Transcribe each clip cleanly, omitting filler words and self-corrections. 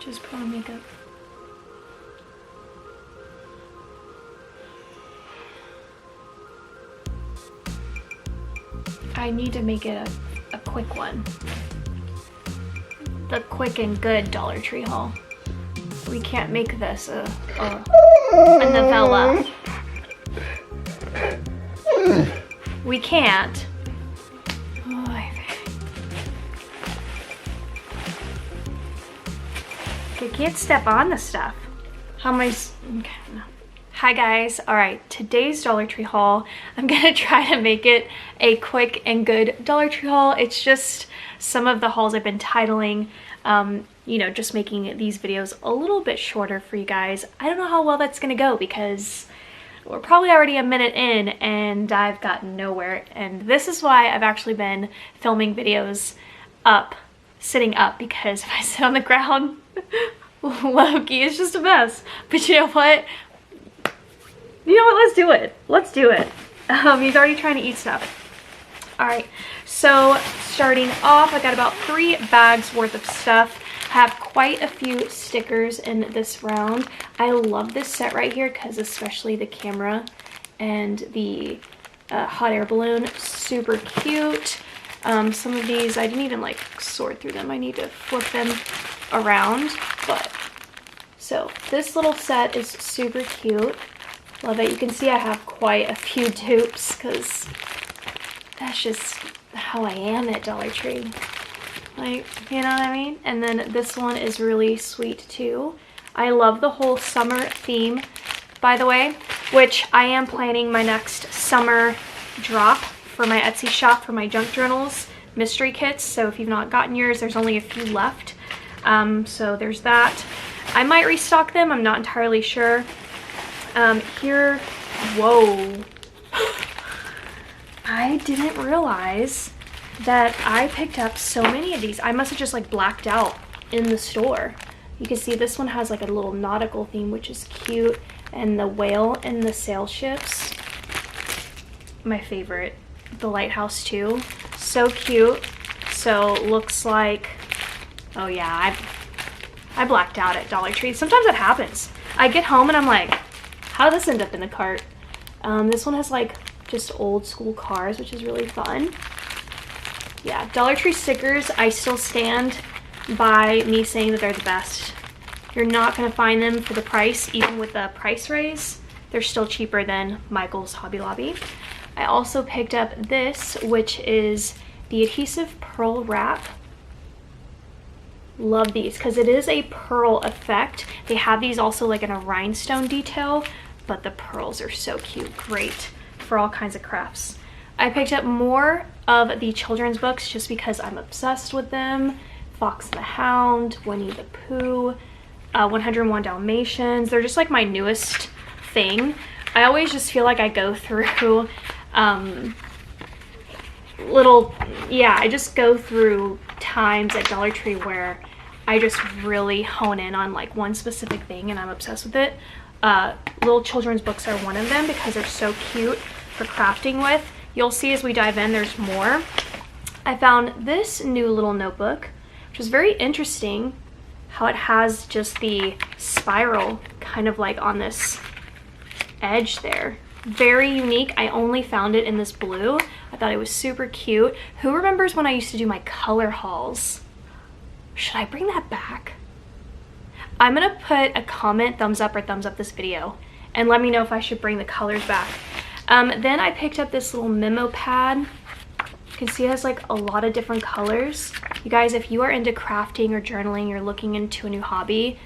Just put on makeup. I need to make it a quick one. The quick and good Dollar Tree haul. We can't make this a novella. We can't. I can't step on the stuff. How am I? Okay, no. Hi guys. All right, today's Dollar Tree haul, I'm gonna try to make it a quick and good Dollar Tree haul. It's just some of the hauls I've been titling, you know, just making these videos a little bit shorter for you guys. I don't know how well that's gonna go because we're probably already a minute in and I've gotten nowhere. And this is why I've actually been filming videos sitting up, because if I sit on the ground, Loki is just a mess. But you know what? Let's do it. Let's do it. He's already trying to eat stuff. All right, so starting off, I got about 3 bags worth of stuff. I have quite a few stickers in this round. I love this set right here because especially the camera and the hot air balloon, super cute. Some of these, I didn't even like sort through them. I need to flip them around, but so this little set is super cute. Love it. You can see I have quite a few dupes because that's just how I am at Dollar Tree. Like, you know what I mean? And then this one is really sweet too. I love the whole summer theme, by the way, which I am planning my next summer drop for my Etsy shop for my junk journals mystery kits. So if you've not gotten yours, there's only a few left. So there's that. I might restock them. I'm not entirely sure. Here, whoa. I didn't realize that I picked up so many of these. I must have just like blacked out in the store. You can see this one has like a little nautical theme, which is cute. And the whale and the sail ships, my favorite. The lighthouse too, so cute. So looks like, oh yeah, I blacked out at Dollar Tree. Sometimes that happens. I get home and I'm like, how did this end up in the cart? This one has like just old school cars, which is really fun. Yeah, Dollar Tree stickers, I still stand by me saying that they're the best. You're not gonna find them for the price, even with the price raise. They're still cheaper than Michael's Hobby Lobby. I also picked up this, which is the adhesive pearl wrap. Love these because it is a pearl effect. They have these also like in a rhinestone detail, but the pearls are so cute. Great for all kinds of crafts. I picked up more of the children's books just because I'm obsessed with them. Fox and the Hound, Winnie the Pooh, 101 Dalmatians. They're just like my newest thing. I always just feel like I go through I just go through times at Dollar Tree where I just really hone in on like one specific thing and I'm obsessed with it. Little children's books are one of them because they're so cute for crafting with. You'll see as we dive in, there's more. I found this new little notebook, which is very interesting, how it has just the spiral kind of like on this edge there. Very unique. I only found it in this blue. I thought it was super cute. Who remembers when I used to do my color hauls? Should I bring that back? I'm gonna put a comment, thumbs up or thumbs up this video, and let me know if I should bring the colors back. Then I picked up this little memo pad. You can see it has like a lot of different colors. You guys, if you are into crafting or journaling, you're looking into a new hobby,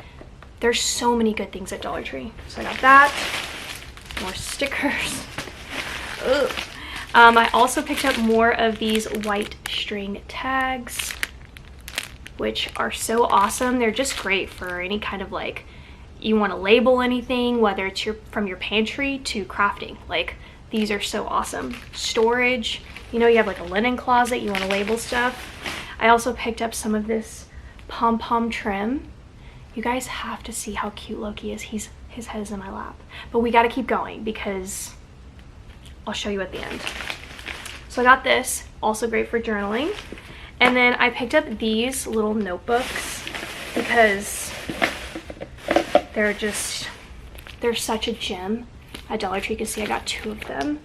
there's so many good things at Dollar Tree. So I got that. More stickers. Ugh. I also picked up more of these white string tags, which are so awesome. They're just great for any kind of like, you want to label anything, whether it's from your pantry to crafting. Like, these are so awesome. Storage, you know, you have like a linen closet, you want to label stuff. I also picked up some of this pom-pom trim. You guys have to see how cute Loki is. His head is in my lap. But we got to keep going because I'll show you at the end. So I got this, also great for journaling. And then I picked up these little notebooks because they're such a gem. At Dollar Tree, you can see I got 2 of them.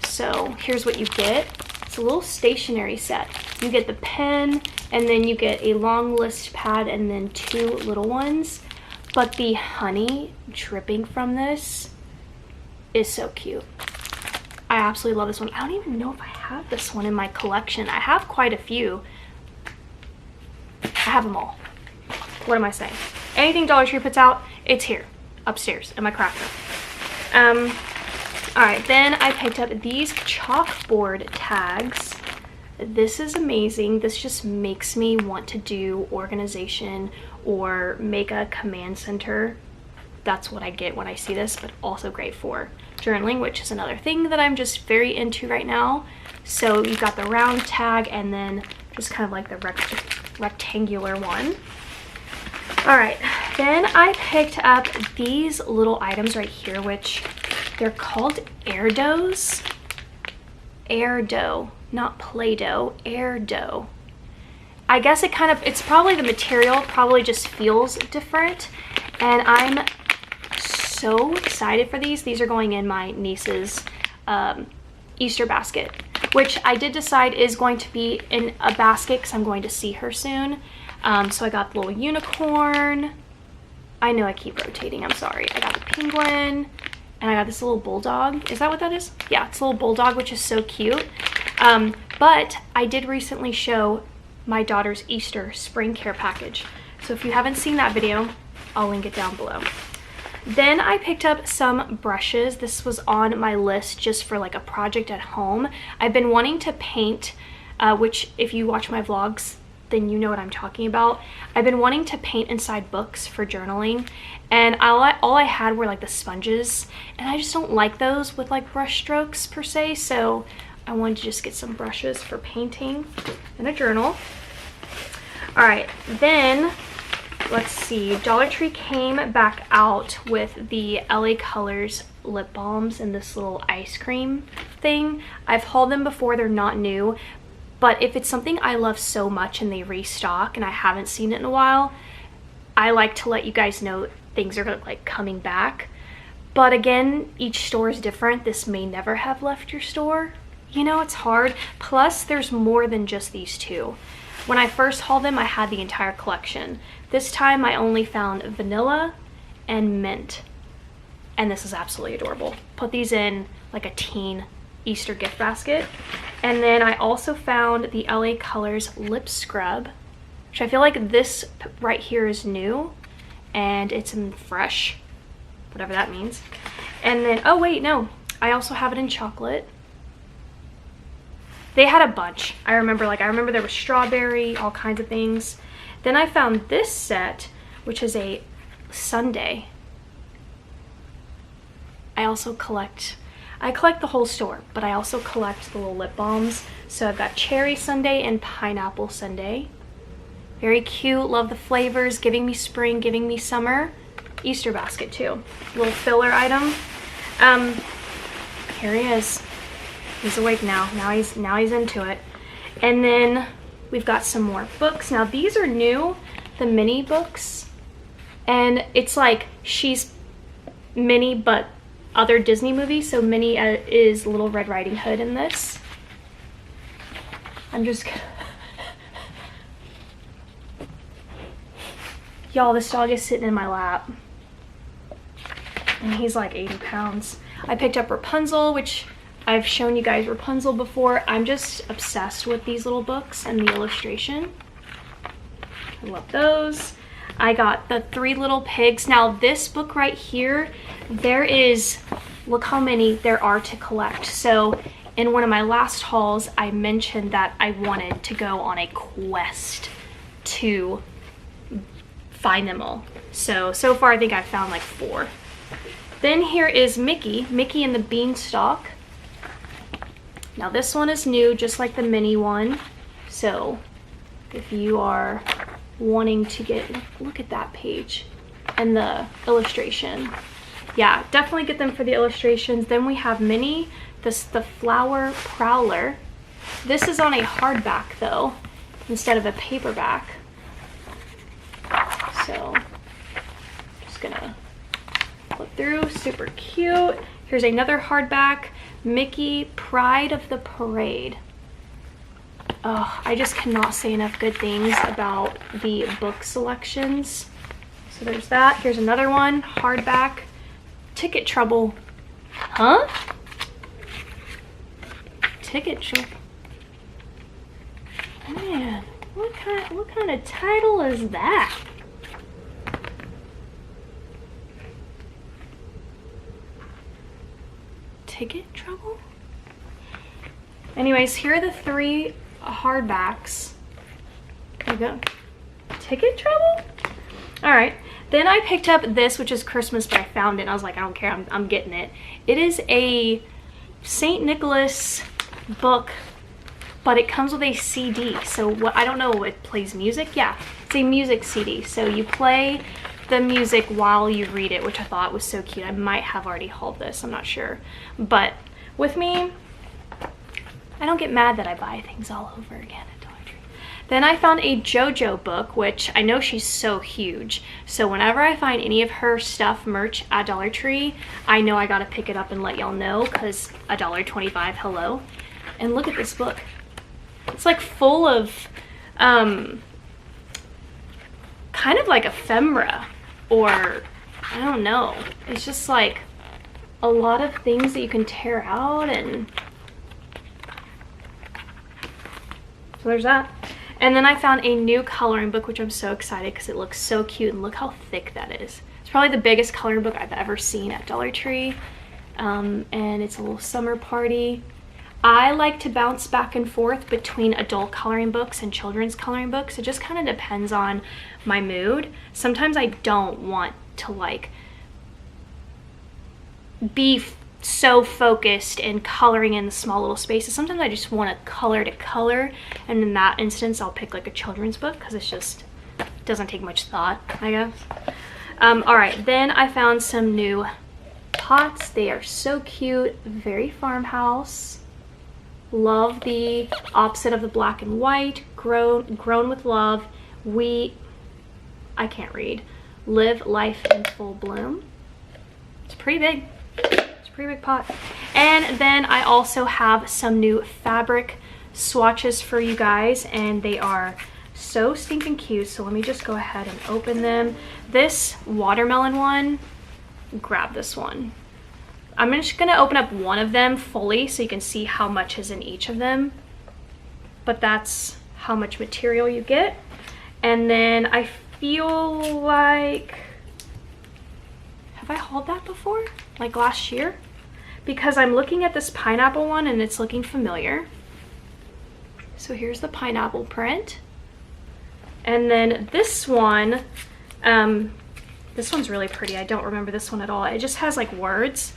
So here's what you get. It's a little stationery set. You get the pen, and then you get a long list pad, and then 2 little ones. But the honey dripping from this is so cute. I absolutely love this one. I don't even know if I have this one in my collection. I have quite a few. I have them all. What am I saying? Anything Dollar Tree puts out, it's here, upstairs in my craft room. All right, then I picked up these chalkboard tags. This is amazing. This just makes me want to do organization or make a command center. That's what I get when I see this, but also great for journaling, which is another thing that I'm just very into right now. So you've got the round tag and then just kind of like the rectangular one. All right, then I picked up these little items right here, which they're called air doughs. Air dough, not Play-Doh, air dough. I guess it's probably the material, probably just feels different. And I'm so excited for these. These are going in my niece's Easter basket, which I did decide is going to be in a basket because I'm going to see her soon. So I got the little unicorn. I know I keep rotating, I'm sorry. I got the penguin, and I got this little bulldog. Is that what that is? Yeah, it's a little bulldog, which is so cute. But I did recently show my daughter's Easter spring care package. So if you haven't seen that video, I'll link it down below. Then I picked up some brushes. This was on my list just for like a project at home. I've been wanting to paint, which if you watch my vlogs, then you know what I'm talking about. I've been wanting to paint inside books for journaling, and all I had were like the sponges, and I just don't like those with like brush strokes per se, so I wanted to just get some brushes for painting in a journal. All right, then let's see, Dollar Tree came back out with the LA Colors lip balms in this little ice cream thing. I've hauled them before, they're not new, but if it's something I love so much and they restock and I haven't seen it in a while, I like to let you guys know things are like coming back. But again, each store is different. This may never have left your store. You know, it's hard. Plus, there's more than just these 2. When I first hauled them, I had the entire collection. This time, I only found vanilla and mint. And this is absolutely adorable. Put these in like a teen Easter gift basket. And then I also found the LA Colors lip scrub, which I feel like this right here is new. And it's in fresh, whatever that means. And then, oh wait, no. I also have it in chocolate. They had a bunch. I remember there was strawberry, all kinds of things. Then I found this set, which is a sundae. I collect the whole store, but I also collect the little lip balms. So I've got cherry sundae and pineapple sundae. Very cute, love the flavors, giving me spring, giving me summer. Easter basket too, little filler item. Here he is. He's awake now. Now he's into it. And then we've got some more books. Now these are new, the mini books. And it's like She's Minnie, but other Disney movies. So Minnie is Little Red Riding Hood in this. I'm just gonna... Y'all, this dog is sitting in my lap. And he's like 80 pounds. I picked up Rapunzel, which I've shown you guys Rapunzel before. I'm just obsessed with these little books and the illustration. I love those. I got the 3 Little Pigs. Now this book right here, look how many there are to collect. So in one of my last hauls, I mentioned that I wanted to go on a quest to find them all. So far I think I've found like 4. Then here is Mickey and the Beanstalk. Now this one is new, just like the mini one. So if you are wanting to get, look at that page and the illustration. Yeah, definitely get them for the illustrations. Then we have Minnie, the Flower Prowler. This is on a hardback though, instead of a paperback. So just gonna through, super cute. Here's another hardback, Mickey, Pride of the Parade. Oh, I just cannot say enough good things about the book selections. So there's that. Here's another one, hardback, Ticket Trouble. Huh? Ticket Trouble. Man, what kind of title is that? Ticket Trouble? Anyways, here are the 3 hardbacks. There you go. Ticket Trouble? All right. Then I picked up this, which is Christmas, but I found it. And I was like, I don't care. I'm getting it. It is a St. Nicholas book, but it comes with a CD. So what, I don't know, it plays music? Yeah, it's a music CD. So you play the music while you read it, which I thought was so cute. I might have already hauled this, I'm not sure. But with me, I don't get mad that I buy things all over again at Dollar Tree. Then I found a JoJo book, which I know she's so huge. So whenever I find any of her stuff merch at Dollar Tree, I know I gotta pick it up and let y'all know, because $1.25, hello. And look at this book. It's like full of kind of like ephemera, or I don't know. It's just like a lot of things that you can tear out, and so there's that. And then I found a new coloring book, which I'm so excited because it looks so cute, and look how thick that is. It's probably the biggest coloring book I've ever seen at Dollar Tree. And it's a little summer party. I like to bounce back and forth between adult coloring books and children's coloring books. It just kind of depends on my mood. Sometimes I don't want to like be so focused in coloring in the small little spaces. Sometimes I just want to color, and in that instance I'll pick like a children's book because it's just doesn't take much thought, I guess. All right, then I found some new pots. They are so cute, very farmhouse. Love the opposite of the black and white. Grown with love. I can't read. Live life in full bloom. It's pretty big. It's a pretty big pot. And then I also have some new fabric swatches for you guys, and they are so stinking cute. So let me just go ahead and open them. This watermelon one, grab this one. I'm just gonna open up one of them fully so you can see how much is in each of them. But that's how much material you get. And then I feel like, have I hauled that before? Like last year? Because I'm looking at this pineapple one and it's looking familiar. So here's the pineapple print. And then this one, this one's really pretty. I don't remember this one at all. It just has like words.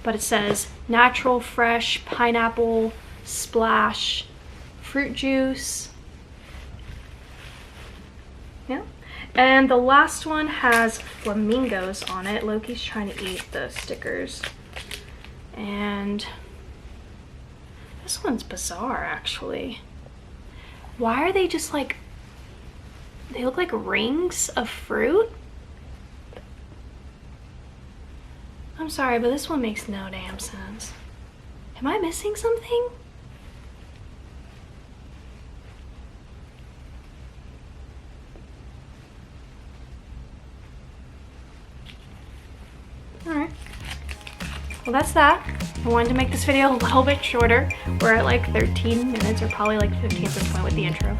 But it says natural, fresh, pineapple, splash, fruit juice. Yeah. And the last one has flamingos on it. Loki's trying to eat the stickers. And this one's bizarre, actually. Why are they just like, they look like rings of fruit? I'm sorry, but this one makes no damn sense. Am I missing something? Alright. Well, that's that. I wanted to make this video a little bit shorter. We're at like 13 minutes, or probably like 15 at this point with the intro.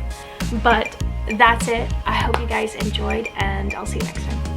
But that's it. I hope you guys enjoyed, and I'll see you next time.